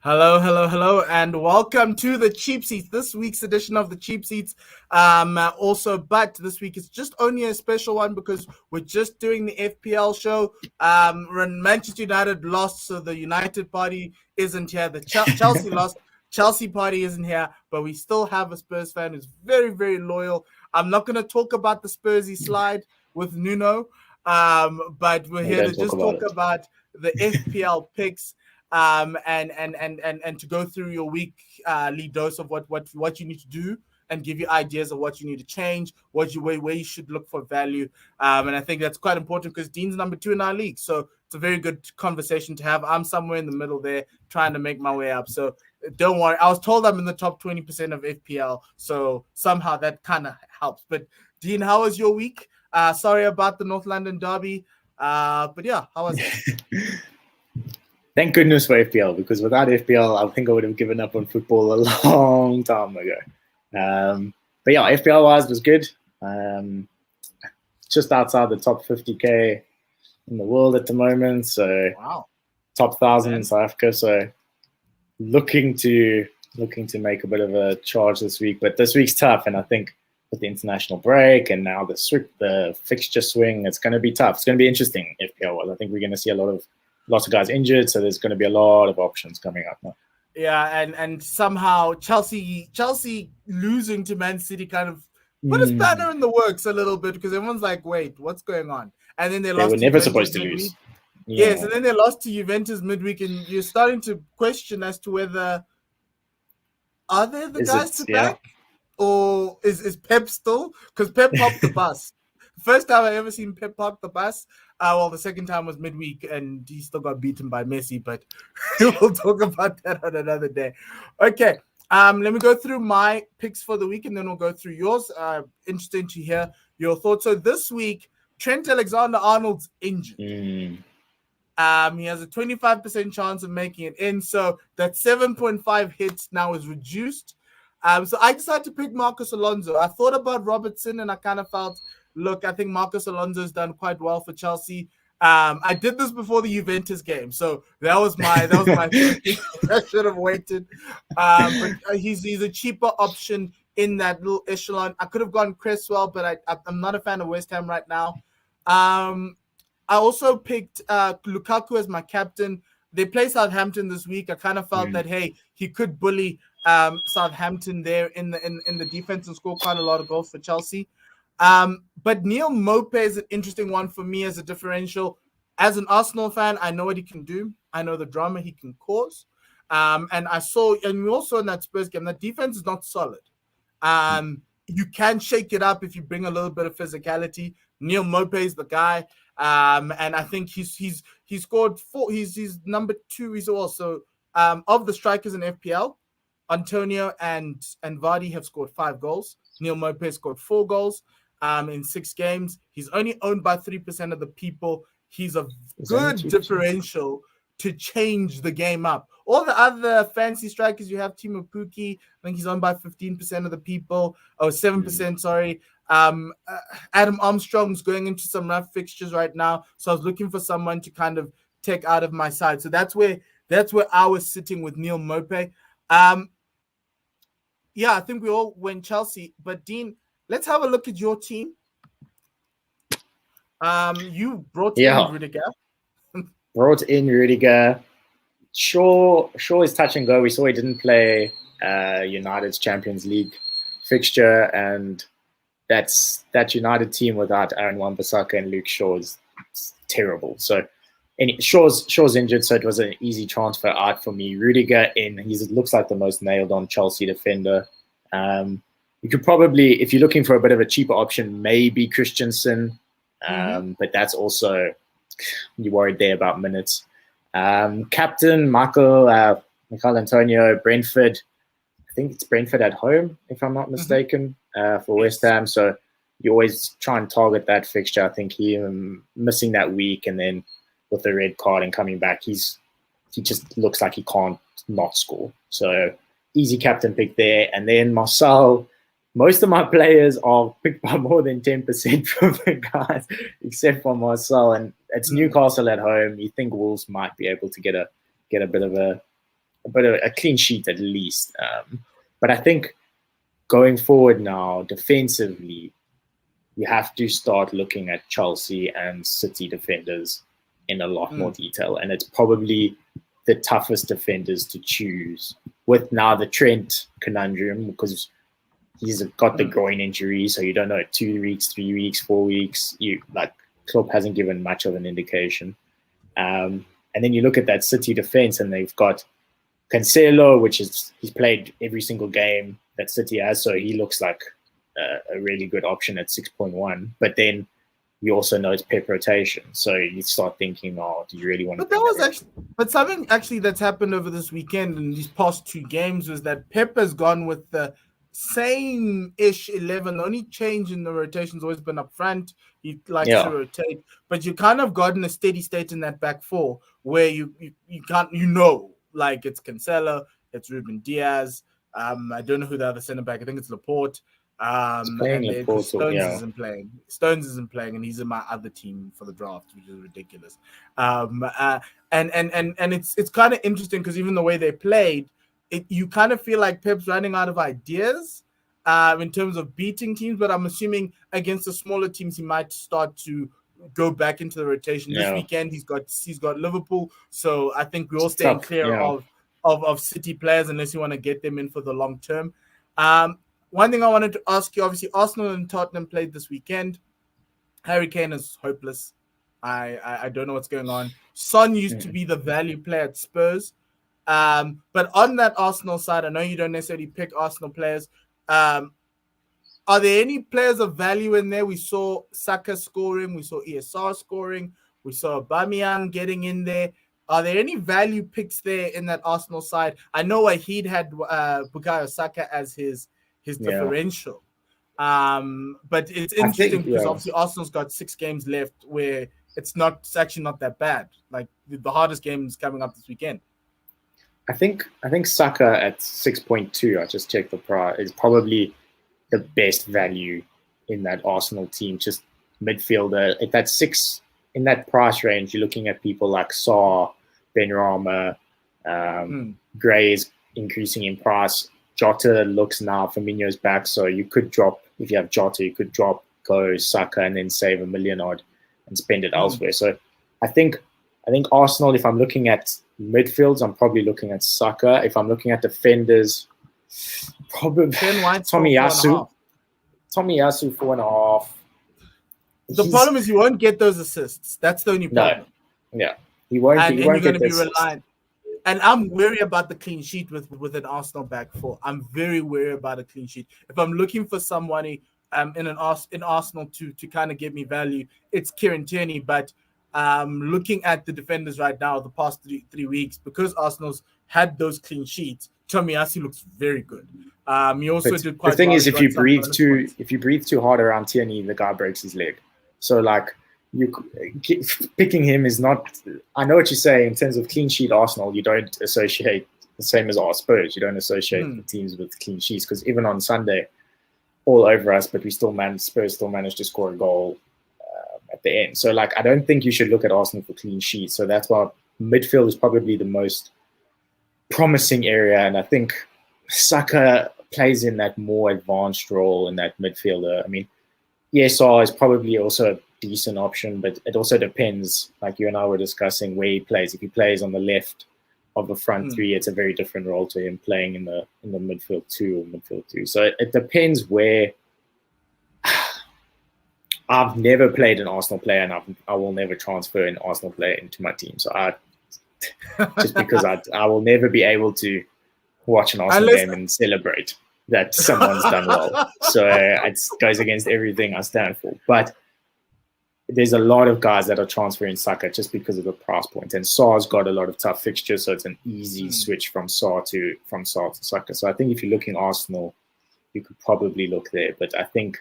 Hello, hello, hello, and welcome to the Cheap Seats. This week's edition of the Cheap Seats. But this week is just only a special one because we're just doing the FPL show. Manchester United lost, so the United party isn't here. The Chelsea lost, Chelsea party isn't here, but we still have a Spurs fan who's very, very loyal. I'm not going to talk about the Spursy slide with Nuno, but we're here to just talk about the FPL picks. And to go through your weekly dose of what you need to do and give you ideas of what you need to change, where you should look for value. And I think that's quite important because Dean's number 2 in our league. So it's a very good conversation to have. I'm somewhere in the middle there trying to make my way up. So don't worry. I was told I'm in the top 20% of FPL. So somehow that kind of helps. But Dean, how was your week? Sorry about the North London derby. But yeah, how was it? Thank goodness for FPL, because without FPL, I think I would have given up on football a long time ago. But yeah, FPL-wise was good. Just outside the top 50K in the world at the moment. So wow. Top 1,000 in South Africa. So looking to make a bit of a charge this week. But this week's tough, and I think with the international break and now the fixture swing, it's going to be tough. It's going to be interesting, FPL-wise. I think we're going to see lots of guys injured, so there's going to be a lot of options coming up now. Yeah, and somehow Chelsea losing to Man City kind of put a spanner in the works a little bit, because everyone's like, wait, what's going on? And then they lost. They were never supposed to lose. Yeah. Yes, and then they lost to Juventus midweek, and you're starting to question as to whether are they the guys to back, or is Pep still? Because Pep popped the bus. First time I ever seen Pep park the bus. The second time was midweek, and he still got beaten by Messi, but we'll talk about that on another day. Okay, let me go through my picks for the week, and then we'll go through yours. Interesting to hear your thoughts. So this week, Trent Alexander-Arnold's injured. He has a 25% chance of making it in, so that 7.5 hits now is reduced. So I decided to pick Marcos Alonso. I thought about Robertson, and I kind of felt, look, I think Marcos Alonso has done quite well for Chelsea. I did this before the Juventus game, so that was my thinking. I should have waited. But he's a cheaper option in that little echelon. I could have gone Cresswell, but I'm not a fan of West Ham right now. I also picked Lukaku as my captain. They play Southampton this week. I kind of felt that, hey, he could bully Southampton there in the defense and score quite a lot of goals for Chelsea. But Neil Maupay is an interesting one for me as a differential. As an Arsenal fan, I know what he can do. I know the drama he can cause. And we also in that Spurs game, that defense is not solid. You can shake it up if you bring a little bit of physicality. Neil Maupay is the guy. And I think he's scored 4. He's number 2. He's also of the strikers in FPL. Antonio and Vardy have scored 5 goals. Neil Maupay scored 4 goals in 6 games. He's only owned by 3% of the people. He's a good differential to change the game up. All the other fancy strikers, you have Timo Pukki. I think he's owned by 15% of the people. 7%, sorry. Adam Armstrong's going into some rough fixtures right now. So I was looking for someone to kind of take out of my side. So that's where I was sitting with Neil Maupay. Yeah, I think we all went Chelsea. But Dean, let's have a look at your team. You brought in Rudiger. Brought in Rudiger. Shaw is touch and go. We saw he didn't play United's Champions League fixture, and that United team without Aaron Wan-Bissaka and Luke Shaw is terrible. So Shaw's injured, so it was an easy transfer out for me. Rudiger in. He looks like the most nailed on Chelsea defender. You could probably, if you're looking for a bit of a cheaper option, maybe Christensen. But that's also, you're worried there about minutes. Captain Michael Antonio, Brentford. I think it's Brentford at home, if I'm not mistaken, for West Ham. So you always try and target that fixture. I think he missing that week, and then with the red card and coming back, he just looks like he can't not score. So easy captain pick there. And then Marcel. Most of my players are picked by more than 10% from the guys, except for Marcel. And it's Newcastle at home. You think Wolves might be able to get a bit of a a clean sheet at least. But I think going forward now, defensively, you have to start looking at Chelsea and City defenders in a lot more detail. And it's probably the toughest defenders to choose with now the Trent conundrum, because he's got the groin injury. So you don't know, 2 weeks, 3 weeks, 4 weeks. Klopp hasn't given much of an indication. And then you look at that City defense and they've got Cancelo, he's played every single game that City has. So he looks like a really good option at 6.1, but then you also know it's Pep rotation, so you start thinking, oh, do you really want to? But something actually that's happened over this weekend in these past 2 games was that Pep has gone with the same-ish 11. The only change in the rotation's always been up front. He likes to rotate, but you kind of gotten a steady state in that back four where you can't, like it's Cancelo, it's Ruben Diaz. I don't know who the other centre back. I think it's Laporte. And Stones isn't playing, and he's in my other team for the draft, which is ridiculous. And it's kind of interesting because even the way they played, you kind of feel like Pep's running out of ideas in terms of beating teams. But I'm assuming against the smaller teams, he might start to go back into the rotation. This weekend, he's got Liverpool, so I think we're all staying clear of City players unless you want to get them in for the long term. One thing I wanted to ask you, obviously, Arsenal and Tottenham played this weekend. Harry Kane is hopeless. I don't know what's going on. Son used to be the value player at Spurs. But on that Arsenal side, I know you don't necessarily pick Arsenal players. Are there any players of value in there? We saw Saka scoring. We saw ESR scoring. We saw Aubameyang getting in there. Are there any value picks there in that Arsenal side? I know Wahid had Bukayo Saka as his differential. But it's interesting because obviously Arsenal's got 6 games left where it's actually not that bad. Like the hardest game is coming up this weekend. I think Saka at 6.2, I just checked the price, is probably the best value in that Arsenal team. Just midfielder. If that's 6 in that price range, you're looking at people like Sarr, Benrahma, Gray is increasing in price. Jota looks now, Firmino's back, so you could drop, if you have Jota, you could go Saka and then save $1 million odd and spend it elsewhere. So I think Arsenal, if I'm looking at midfields, I'm probably looking at Saka. If I'm looking at defenders, probably Tomiyasu. Tomiyasu 4.5. The problem is you won't get those assists. That's the only problem. No. Yeah. He won't and you're going to be reliant. And I'm wary about the clean sheet with an Arsenal back four. I'm very wary about a clean sheet. If I'm looking for somebody in Arsenal to kind of give me value, it's Kieran Tierney. But looking at the defenders right now, the past three weeks, because Arsenal's had those clean sheets, Tomiyasu looks very good. He also did quite. The thing is, if you breathe too hard around Tierney, the guy breaks his leg. So picking him is not. I know what you say in terms of clean sheet Arsenal. You don't associate the same as our Spurs. You don't associate the teams with clean sheets, because even on Sunday, all over us, but Spurs still managed to score a goal at the end. So I don't think you should look at Arsenal for clean sheets. So that's why midfield is probably the most promising area, and I think Saka plays in that more advanced role in that midfielder. I mean, ESR is probably also a decent option, but it also depends, like you and I were discussing, where he plays. If he plays on the left of the front three, it's a very different role to him playing in the midfield 2 or midfield 2. So it depends where. I've never played an Arsenal player, and I will never transfer an Arsenal player into my team. So just because I will never be able to watch an Arsenal game and celebrate that someone's done well. So it goes against everything I stand for. But there's a lot of guys that are transferring Saka just because of the price point. And Sarr's got a lot of tough fixtures, so it's an easy switch from Sarr to Saka. So I think if you're looking Arsenal, you could probably look there. But I think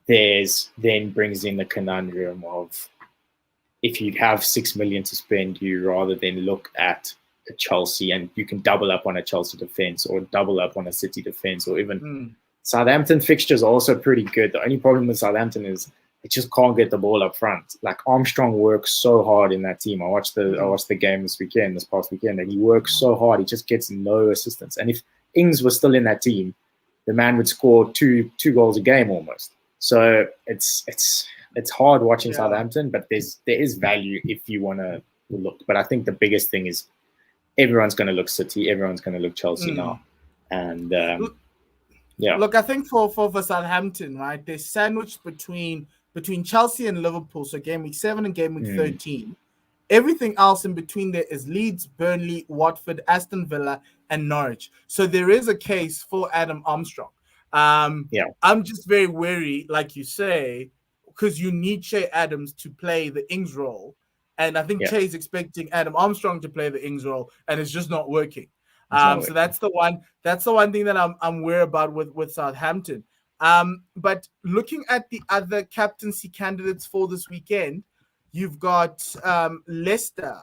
then brings in the conundrum of, if you have 6 million to spend, you rather than look at a Chelsea, and you can double up on a Chelsea defense or double up on a City defense, or even Southampton fixtures are also pretty good. The only problem with Southampton is it just can't get the ball up front. Like Armstrong works so hard in that team. I watched the game this past weekend, and he works so hard. He just gets no assistance. And if Ings was still in that team, the man would score two goals a game almost. So it's hard watching Southampton, but there is value if you want to look. But I think the biggest thing is everyone's going to look City, everyone's going to look Chelsea now, and Look, I think for Southampton, right, they're sandwiched between Chelsea and Liverpool, so game week 7 and game week 13. Everything else in between there is Leeds, Burnley, Watford, Aston Villa, and Norwich. So there is a case for Adam Armstrong. I'm just very wary, like you say, because you need Che Adams to play the Ings role. And I think Che's expecting Adam Armstrong to play the Ings role, and it's just not working. So that's the one thing that I'm worried about with Southampton. But looking at the other captaincy candidates for this weekend, you've got Leicester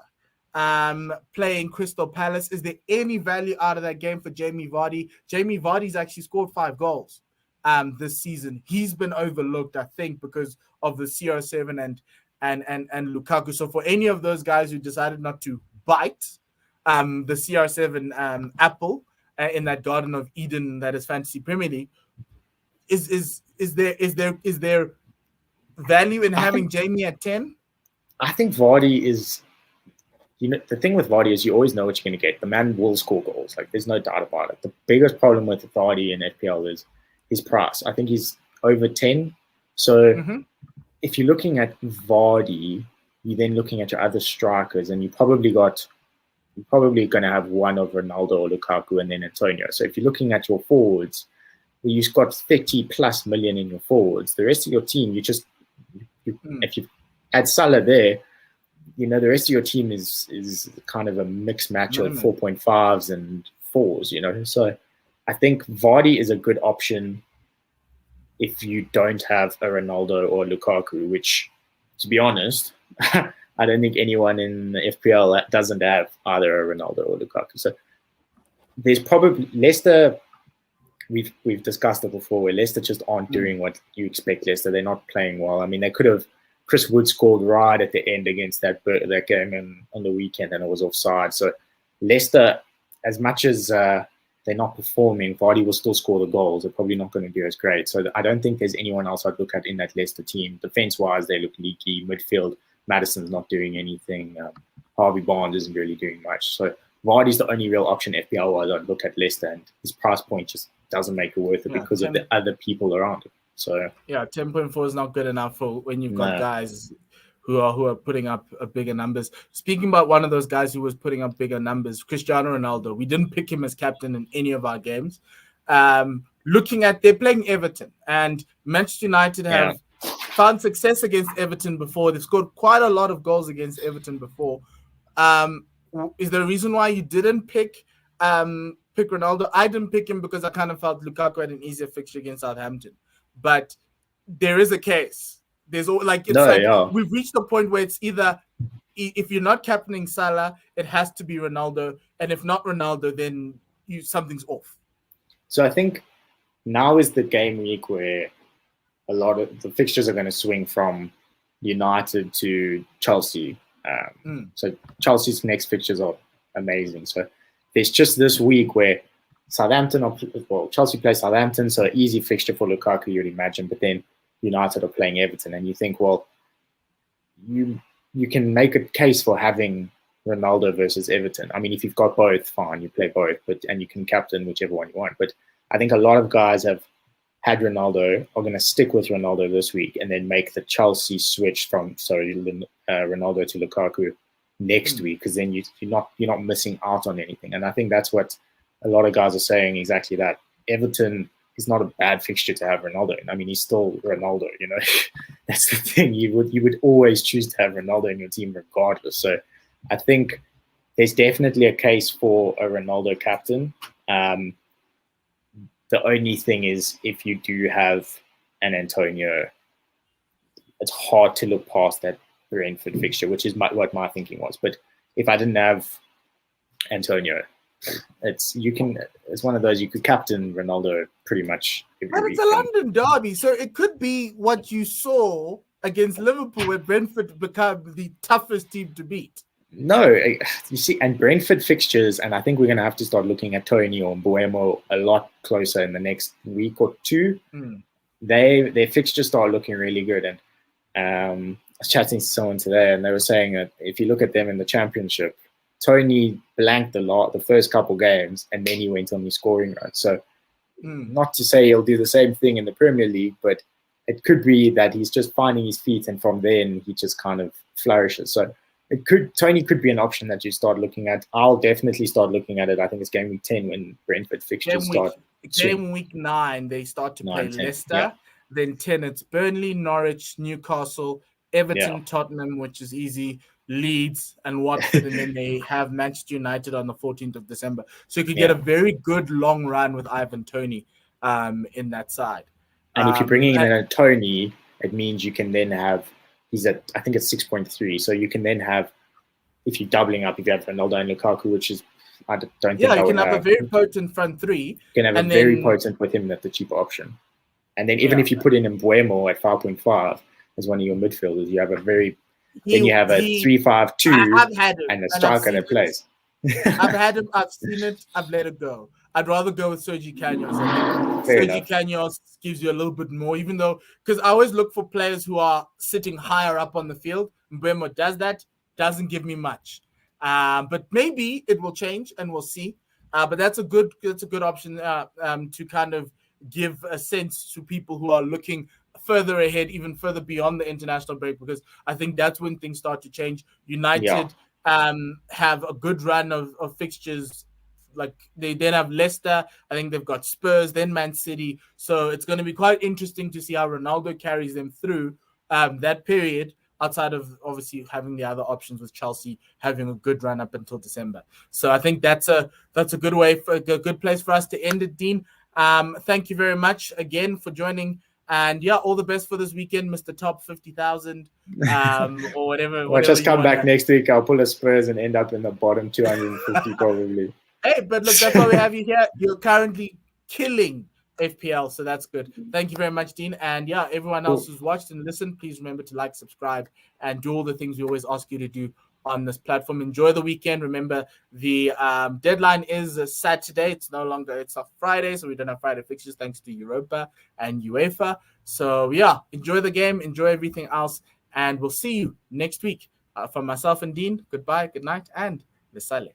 playing Crystal Palace. Is there any value out of that game for Jamie Vardy? Jamie Vardy's actually scored 5 goals this season. He's been overlooked, I think, because of the CR7 and Lukaku. So for any of those guys who decided not to bite the CR7 apple in that Garden of Eden that is Fantasy Premier League, is there value in having Jamie at 10? I think Vardy is, the thing with Vardy is you always know what you're going to get. The man will score goals. Like, there's no doubt about it. The biggest problem with Vardy in FPL is his price. I think he's over 10. So if you're looking at Vardy, you're then looking at your other strikers, and you're probably going to have one of Ronaldo or Lukaku and then Antonio. So if you're looking at your forwards, you've got 30 plus million in your forwards. The rest of your team, if you add Salah there, the rest of your team is kind of a mixed match of 4.5s and 4s, So I think Vardy is a good option if you don't have a Ronaldo or Lukaku, which, to be honest, I don't think anyone in the FPL that doesn't have either a Ronaldo or Lukaku. So there's probably Leicester. We've discussed it before, where Leicester just aren't doing what you expect Leicester. They're not playing well. I mean, they could have. Chris Wood scored right at the end against that game on the weekend, and it was offside. So Leicester, as much as they're not performing, Vardy will still score the goals. They're probably not going to do as great. So I don't think there's anyone else I'd look at in that Leicester team. Defense-wise, they look leaky. Midfield, Maddison's not doing anything. Harvey Barnes isn't really doing much. So Vardy's the only real option FPL-wise I'd look at Leicester, and his price point just doesn't make it worth it because of the other people around it. So 10.4 is not good enough for when you've got guys who are putting up bigger numbers. Speaking about one of those guys who was putting up bigger numbers, Cristiano Ronaldo. We didn't pick him as captain in any of our games. Looking at, they're playing Everton, and Manchester United have found success against Everton before. They've scored quite a lot of goals against Everton before. Is there a reason why you didn't pick Ronaldo? I didn't pick him because I kind of felt Lukaku had an easier fixture against Southampton. But there is a case. We've reached a point where it's either, if you're not captaining Salah, it has to be Ronaldo, and if not Ronaldo, then something's off. So I think now is the game week where a lot of the fixtures are going to swing from United to Chelsea. So Chelsea's next fixtures are amazing. So there's just this week where Chelsea plays Southampton, so easy fixture for Lukaku, you'd imagine. But then United are playing Everton, and you think, well, you can make a case for having Ronaldo versus Everton. I mean, if you've got both, fine, you play both, and you can captain whichever one you want. But I think a lot of guys have had Ronaldo, are going to stick with Ronaldo this week, and then make the Chelsea switch from Ronaldo to Lukaku next week, because then you're not missing out on anything. And I think that's what a lot of guys are saying, exactly that. Everton is not a bad fixture to have Ronaldo in. I mean, he's still Ronaldo, That's the thing. You would always choose to have Ronaldo in your team regardless. So I think there's definitely a case for a Ronaldo captain. The only thing is, if you do have an Antonio, it's hard to look past that Brentford fixture, which is what my thinking was. But if I didn't have Antonio, it's one of those, you could captain Ronaldo pretty much every week. But it's a London derby, so it could be what you saw against Liverpool, where Brentford become the toughest team to beat. No, you see, and Brentford fixtures, and I think we're going to have to start looking at Tony or Mbeumo a lot closer in the next week or two. Their fixtures start looking really good. And I was chatting to someone today, and they were saying that if you look at them in the Championship, Tony blanked the first couple games, and then he went on the scoring run. So not to say he'll do the same thing in the Premier League, but it could be that he's just finding his feet, and from then he just kind of flourishes. So Tony could be an option that you start looking at. I'll definitely start looking at it. I think it's game week 10 when Brentford fixtures start. Game week 9, they start to play Leicester. Yeah. Then 10, it's Burnley, Norwich, Newcastle, Everton, Tottenham, which is easy, Leeds, and Watford. And then they have Manchester United on the 14th of December. So you could get a very good long run with Ivan Toney in that side. And if you're bringing in a Toney, it means you can then have, he's at, I think it's 6.3. So you can then have, if you're doubling up, if you have Ronaldo and Lukaku, which is, I don't think you can have a very potent front three. You can have a very potent with him at the cheaper option. And then even if you put in Mbeumo at 5.5 as one of your midfielders, you have a very, then you have a 3-5-2 and a striker that plays. I've had him, I've seen it, I've let it go. I'd rather go with Sergi Canos. Sergi Canos gives you a little bit more, even though, because I always look for players who are sitting higher up on the field. Mbeumo does that, doesn't give me much. But maybe it will change and we'll see. But that's a good option to kind of give a sense to people who are looking further ahead, even further beyond the international break, because I think that's when things start to change. United have a good run of fixtures. Like they then have Leicester, I think they've got Spurs, then Man City. So it's going to be quite interesting to see how Ronaldo carries them through that period, outside of obviously having the other options with Chelsea having a good run up until December. So I think that's a good way, for a good place for us to end it, Dean. Thank you very much again for joining. And all the best for this weekend, Mr. Top 50,000 or whatever. Well, just come back next week. I'll pull a Spurs and end up in the bottom 250 probably. Hey, but look, that's why we have you here. You're currently killing FPL, so that's good. Thank you very much, Dean. And everyone else who's watched and listened, please remember to like, subscribe, and do all the things we always ask you to do on this platform. Enjoy the weekend. Remember, the deadline is Saturday. It's a Friday, so we don't have Friday fixtures thanks to Europa and UEFA. So enjoy the game, enjoy everything else, and we'll see you next week. From myself and Dean, goodbye, good night, and Lesale.